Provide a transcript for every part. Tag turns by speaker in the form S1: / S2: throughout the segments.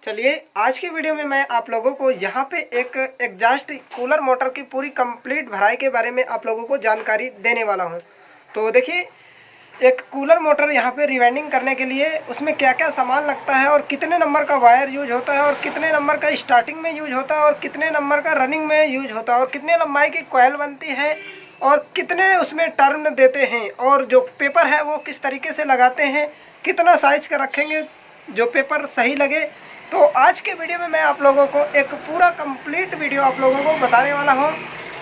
S1: चलिए आज की वीडियो में मैं आप लोगों को यहाँ पे एक एग्जॉस्ट कूलर मोटर की पूरी कंप्लीट भराई के बारे में आप लोगों को जानकारी देने वाला हूँ। तो देखिए, एक कूलर मोटर यहाँ पे रिवाइंडिंग करने के लिए उसमें क्या क्या सामान लगता है और कितने नंबर का वायर यूज होता है और कितने नंबर का स्टार्टिंग में यूज होता है और कितने नंबर का रनिंग में यूज होता है और कितने लंबाई की कॉइल बनती है और कितने उसमें टर्न देते हैं और जो पेपर है वो किस तरीके से लगाते हैं, कितना साइज का रखेंगे जो पेपर सही लगे। तो आज के वीडियो में मैं आप लोगों को एक पूरा कंप्लीट वीडियो आप लोगों को बताने वाला हूँ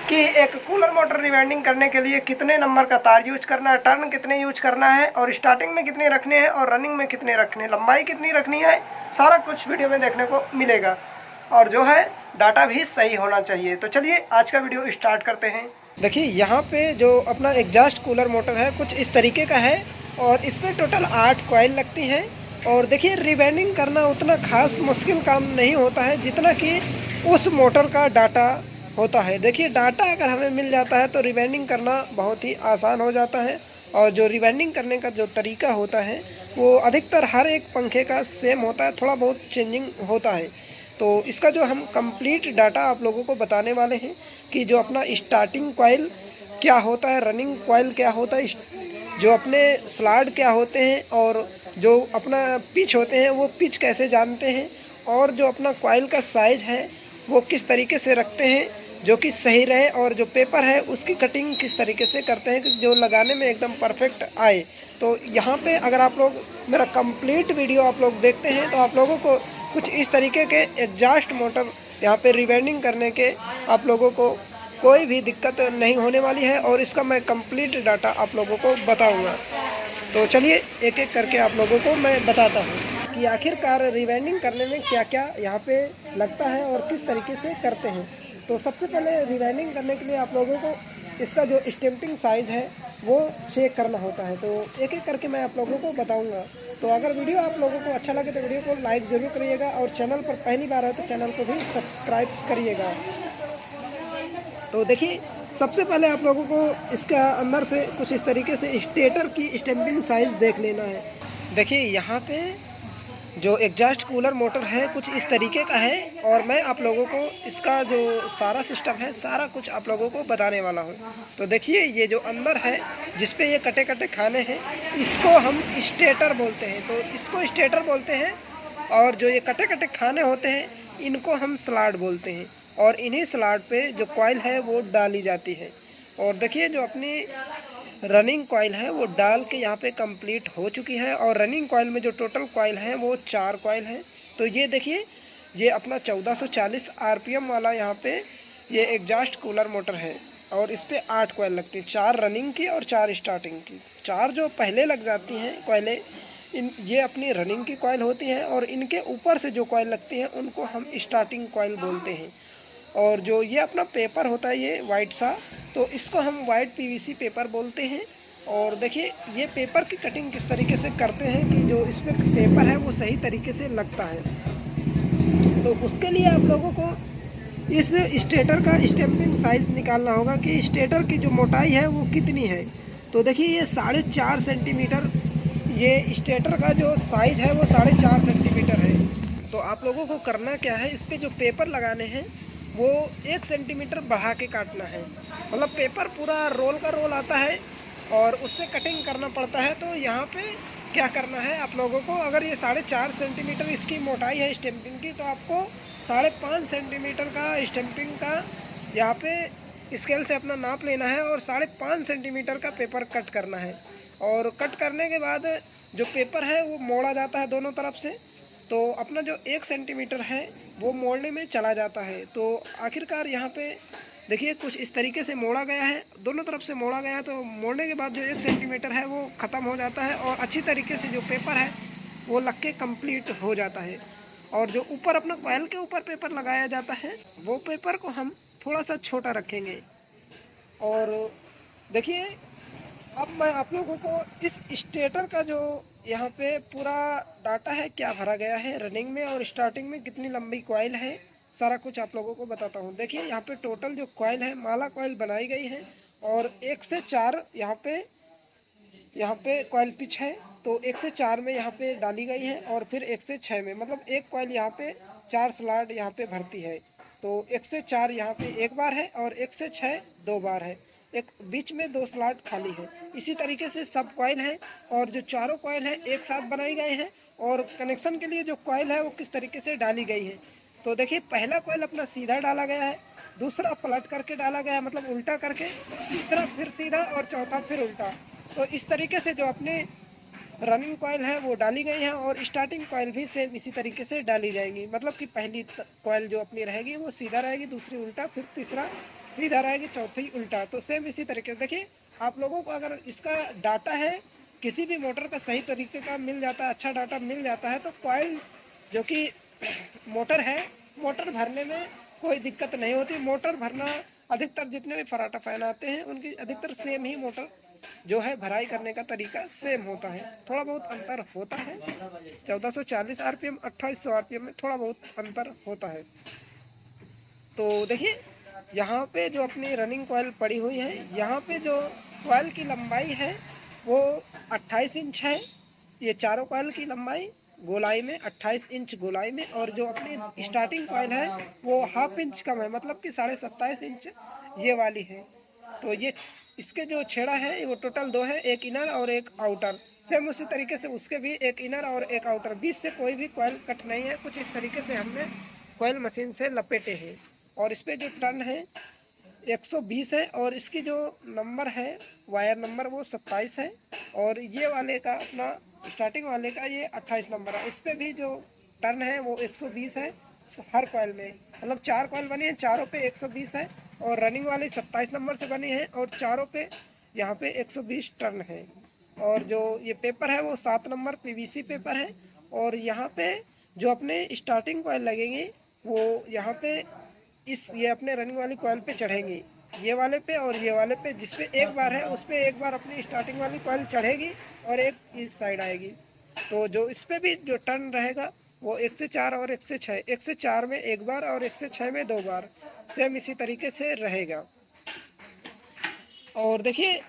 S1: कि एक कूलर मोटर रिवाइंडिंग करने के लिए कितने नंबर का तार यूज करना है, टर्न कितने यूज करना है और स्टार्टिंग में कितने रखने हैं और रनिंग में कितने रखने, लंबाई कितनी रखनी है, सारा कुछ वीडियो में देखने को मिलेगा। और जो है डाटा भी सही होना चाहिए। तो चलिए आज का वीडियो स्टार्ट करते हैं। देखिए यहाँ पे जो अपना एग्जॉस्ट कूलर मोटर है कुछ इस तरीके का है और इसमें टोटल 8 कॉइल लगती हैं। और देखिए, रिवाइंडिंग करना उतना खास मुश्किल काम नहीं होता है जितना कि उस मोटर का डाटा होता है। देखिए, डाटा अगर हमें मिल जाता है तो रिवाइंडिंग करना बहुत ही आसान हो जाता है। और जो रिवाइंडिंग करने का जो तरीका होता है वो अधिकतर हर एक पंखे का सेम होता है, थोड़ा बहुत चेंजिंग होता है। तो इसका जो हम कंप्लीट डाटा आप लोगों को बताने वाले हैं कि जो अपना स्टार्टिंग कॉइल क्या होता है, रनिंग कॉइल क्या होता है, जो अपने स्लाड क्या होते हैं और जो अपना पिच होते हैं वो पिच कैसे जानते हैं और जो अपना कॉइल का साइज है वो किस तरीके से रखते हैं जो कि सही रहे और जो पेपर है उसकी कटिंग किस तरीके से करते हैं कि जो लगाने में एकदम परफेक्ट आए। तो यहाँ पे अगर आप लोग मेरा कंप्लीट वीडियो आप लोग देखते हैं तो आप लोगों को कुछ इस तरीके के एग्जॉस्ट मोटर यहाँ पे रिवाइंडिंग करने के आप लोगों को कोई भी दिक्कत नहीं होने वाली है और इसका मैं कंप्लीट डाटा आप लोगों को बताऊंगा। तो चलिए एक एक करके आप लोगों को मैं बताता हूँ कि आखिरकार रिवाइंडिंग करने में क्या क्या यहाँ पे लगता है और किस तरीके से करते हैं। तो सबसे पहले रिवाइंडिंग करने के लिए आप लोगों को इसका जो स्टैंपिंग साइज़ है वो चेक करना होता है। तो एक एक करके मैं आप लोगों को बताऊंगा। तो अगर वीडियो आप लोगों को अच्छा लगे तो वीडियो को लाइक ज़रूर करिएगा और चैनल पर पहली बार है तो चैनल को भी सब्सक्राइब करिएगा। तो देखिए, सबसे पहले आप लोगों को इसका अंदर से कुछ इस तरीके से स्टेटर की स्टैंपिंग साइज़ देख लेना है। देखिए यहाँ पे जो एग्जॉस्ट कूलर मोटर है कुछ इस तरीके का है और मैं आप लोगों को इसका जो सारा सिस्टम है सारा कुछ आप लोगों को बताने वाला हूँ। तो देखिए, ये जो अंदर है जिस पे ये कटे कटे खाने हैं इसको हम स्टेटर बोलते हैं। तो इसको स्टेटर बोलते हैं और जो ये कटे कटे खाने होते हैं इनको हम स्लाड बोलते हैं और इन्हीं स्लाड पे जो कॉइल है वो डाली जाती है। और देखिए, जो अपनी रनिंग कॉइल है वो डाल के यहाँ पे कंप्लीट हो चुकी है और रनिंग कॉइल में जो टोटल कॉइल है वो 4 कॉइल हैं। तो ये देखिए, ये अपना 1440 आरपीएम वाला यहाँ पे ये एग्जॉस्ट कूलर मोटर है और इस पर 8 कॉइल लगती है, 4 रनिंग की और 4 स्टार्टिंग की। 4 जो पहले लग जाती हैं कॉइलें ये अपनी रनिंग की कॉइल होती हैं और इनके ऊपर से जो कॉइल लगती हैं उनको हम स्टार्टिंग कॉइल बोलते हैं। और जो ये अपना पेपर होता है ये वाइट सा, तो इसको हम वाइट पीवीसी पेपर बोलते हैं। और देखिए, ये पेपर की कटिंग किस तरीके से करते हैं कि जो इसमें पेपर है वो सही तरीके से लगता है। तो उसके लिए आप लोगों को इस स्टेटर का स्टैंपिंग साइज़ निकालना होगा कि स्टेटर की जो मोटाई है वो कितनी है। तो देखिए, ये 4.5 सेंटीमीटर ये स्टेटर का जो साइज़ है वो 4.5 सेंटीमीटर है। तो आप लोगों को करना क्या है, इस पर जो पेपर लगाने हैं वो 1 सेंटीमीटर बढ़ा के काटना है। मतलब पेपर पूरा रोल का रोल आता है और उससे कटिंग करना पड़ता है। तो यहाँ पे क्या करना है आप लोगों को, अगर ये 4.5 सेंटीमीटर इसकी मोटाई है स्टैंपिंग की तो आपको 5.5 सेंटीमीटर का स्टैंपिंग का यहाँ पे स्केल से अपना नाप लेना है और 5.5 सेंटीमीटर का पेपर कट करना है। और कट करने के बाद जो पेपर है वो मोड़ा जाता है दोनों तरफ से, तो अपना जो 1 सेंटीमीटर है वो मोड़ने में चला जाता है। तो आखिरकार यहाँ पे देखिए कुछ इस तरीके से मोड़ा गया है, दोनों तरफ से मोड़ा गया है। तो मोड़ने के बाद जो 1 सेंटीमीटर है वो ख़त्म हो जाता है और अच्छी तरीके से जो पेपर है वो लग के कम्प्लीट हो जाता है। और जो ऊपर अपना कॉइल के ऊपर पेपर लगाया जाता है वो पेपर को हम थोड़ा सा छोटा रखेंगे। और देखिए, अब मैं आप लोगों को इस स्टेटर का जो यहाँ पे पूरा डाटा है क्या भरा गया है, रनिंग में और स्टार्टिंग में कितनी लंबी कॉइल है, सारा कुछ आप लोगों को बताता हूँ। देखिए, यहाँ पे टोटल जो कॉइल है माला कॉइल बनाई गई है और 1 से 4 यहाँ पे यहाँ पे कॉइल पिच है, तो 1 से 4 में यहाँ पे डाली गई है और फिर 1 से 6 में, मतलब एक कॉइल यहाँ पे 4 स्लॉट यहाँ पे भरती है। तो 1 से 4 यहाँ पे एक बार है और 1 से 6 2 बार है, एक बीच में 2 स्लॉट खाली है। इसी तरीके से सब कॉइल है और जो चारों कॉइल है एक साथ बनाई गए हैं और कनेक्शन के लिए जो कॉइल है वो किस तरीके से डाली गई है। तो देखिए पहला कॉइल अपना सीधा डाला गया है, दूसरा पलट करके डाला गया है मतलब उल्टा करके, तीसरा फिर सीधा और चौथा फिर उल्टा। तो इस तरीके से जो अपने रनिंग कॉइल है वो डाली गई है और स्टार्टिंग कॉइल भी सेम इसी तरीके से डाली जाएगी। मतलब कि पहली कॉइल जो अपनी रहेगी वो सीधा रहेगी, दूसरी उल्टा, फिर तीसरा सीधा रहेगी, चौथी उल्टा। तो सेम इसी तरीके से देखिए आप लोगों को अगर इसका डाटा है किसी भी मोटर का सही तरीके का मिल जाता है, अच्छा डाटा मिल जाता है, तो कॉइल जो कि मोटर है, मोटर भरने में कोई दिक्कत नहीं होती। मोटर भरना अधिकतर जितने भी फराटा फैन आते हैं उनकी अधिकतर सेम ही मोटर जो है भराई करने का तरीका सेम होता है। थोड़ा बहुत अंतर होता है, 1440 आरपीएम 2800 आरपीएम में थोड़ा बहुत अंतर होता है। तो देखिए यहाँ पे जो अपनी रनिंग कॉइल पड़ी हुई है, यहाँ पे जो कॉइल की लंबाई है वो 28 इंच है। ये चारों कॉइल की लंबाई गोलाई में 28 इंच गोलाई में, और जो अपनी स्टार्टिंग कॉइल है वो हाफ इंच कम है, मतलब कि 27.5 इंच ये वाली है। तो ये इसके जो छेड़ा है वो टोटल 2 है, एक इनर और एक आउटर। सेम उसी तरीके से उसके भी एक इनर और एक आउटर, बीच से कोई भी कॉइल कट नहीं है। कुछ इस तरीके से हमने कॉइल मशीन से लपेटे हैं। और इस पर जो टर्न है 120 है और इसकी जो नंबर है वायर नंबर वो 27 है, और ये वाले का अपना स्टार्टिंग वाले का ये 28 नंबर है। इस पर भी जो टर्न है वो 120 है हर कॉइल में, मतलब 4 कॉइल बनी है, चारों पे 120 है और रनिंग वाली 27 नंबर से बनी है और चारों पे यहाँ पे 120 टर्न है। और जो ये पेपर है वो 7 नंबर पीवीसी पेपर है। और यहाँ पे जो अपने स्टार्टिंग कॉइल लगेंगे वो यहाँ पे ये अपने रनिंग वाली कॉइल पे चढ़ेंगी, ये वाले पे और ये वाले पे। जिस पे एक बार है उस पे एक बार अपनी स्टार्टिंग वाली कॉइल चढ़ेगी और एक इस साइड आएगी। तो जो इस पे भी जो टर्न रहेगा वो 1 से 4 और 1 से 6, 1 से 4 में एक बार और 1 से 6 में 2 बार, सेम इसी तरीके से रहेगा। और देखिए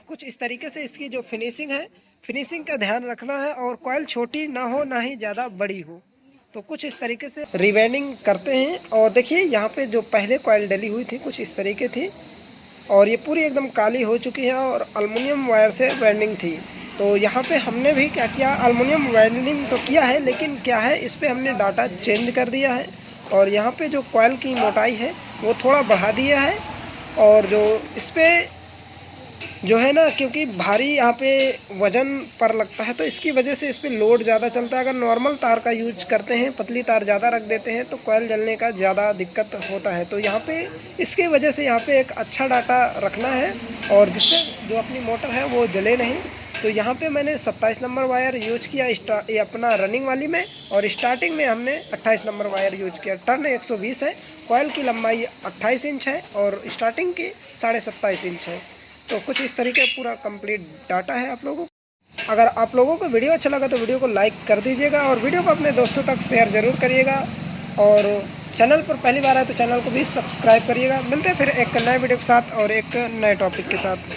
S1: कुछ इस तरीके से इसकी जो फिनिशिंग है, फिनिशिंग का ध्यान रखना है और कॉइल छोटी ना हो ना ही ज़्यादा बड़ी हो। तो कुछ इस तरीके से रिवेंडिंग करते हैं। और देखिए यहाँ पे जो पहले कॉइल डली हुई थी कुछ इस तरीके थी और ये पूरी एकदम काली हो चुकी है और एल्युमिनियम वायर से वेल्डिंग थी। तो यहाँ पे हमने भी क्या किया, एल्युमिनियम वेल्डिंग तो किया है, लेकिन क्या है इस पर हमने डाटा चेंज कर दिया है और यहाँ पे जो कॉइल की मोटाई है वो थोड़ा बढ़ा दिया है। और जो इस पर जो है ना, क्योंकि भारी यहाँ पे वजन पर लगता है तो इसकी वजह से इस पर लोड ज़्यादा चलता है। अगर नॉर्मल तार का यूज करते हैं, पतली तार ज़्यादा रख देते हैं तो कॉइल जलने का ज़्यादा दिक्कत होता है। तो यहाँ पे इसकी वजह से यहाँ पे एक अच्छा डाटा रखना है और जिससे जो अपनी मोटर है वो जले नहीं। तो यहाँ पे मैंने 27 नंबर वायर यूज किया ये अपना रनिंग वाली में, और स्टार्टिंग में हमने 28 नंबर वायर यूज किया। टर्न 120 है, कॉइल की लंबाई 28 इंच है और स्टार्टिंग की 27.5 इंच है। तो कुछ इस तरीके पूरा कंप्लीट डाटा है आप लोगों को। अगर आप लोगों को वीडियो अच्छा लगा तो वीडियो को लाइक कर दीजिएगा और वीडियो को अपने दोस्तों तक शेयर ज़रूर करिएगा। और चैनल पर पहली बार आए तो चैनल को भी सब्सक्राइब करिएगा। मिलते हैं फिर एक नए वीडियो के साथ और एक नए टॉपिक के साथ।